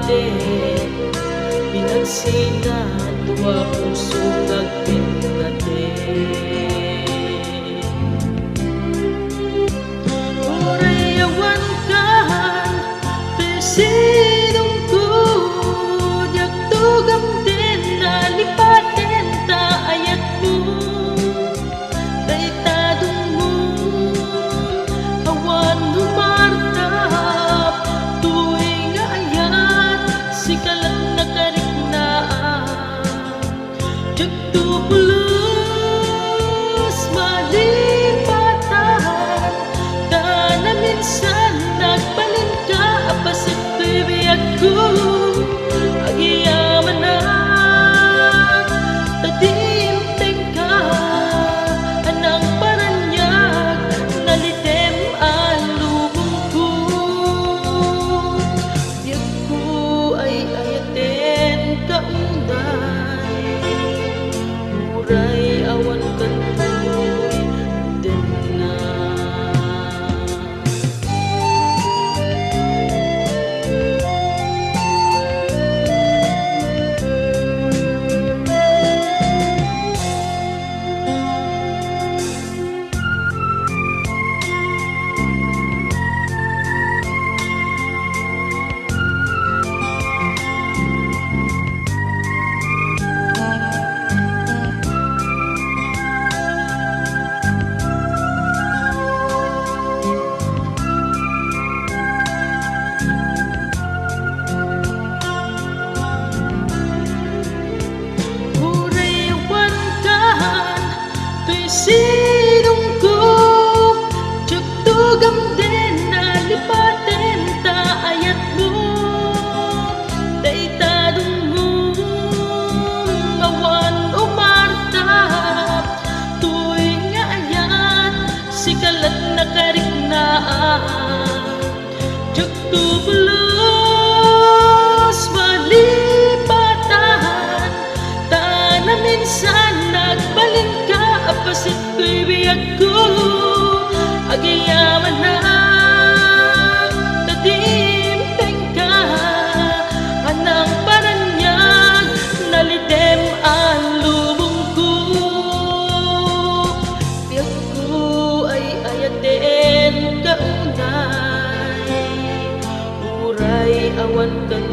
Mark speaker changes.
Speaker 1: lipatin, pinagsina tuwa puso nagpindatin. Urayawan kan pesidong ko, diag tugam din na lipatin ta ayat mo. Daytadong mo awan humartap, tuwing ayat sikalat na kariknaan. Diag tubulos malipatan, na minsan nagbalin ka apasit ko'y biyag ko. Agiyaman na tadimteng ka, anang paranyag nalitem ang lubong ko. Biyag ko ay ayaten kaunday, uray awan kantoy din na. Sinong ko, tugtugam din na lipatin ta ayat mo. Daytadong mo awan umartap, tuwing ayat sikalat na kariknaan. Tugtubulos malipatan, ta na minsan nagbalin ka apasit ko'y biyag ko. Agiyaman na tadimteng ka, anang paranyag nalitem ang lubong ko. Biyag ko ay ayaten kaunay, uray awan kan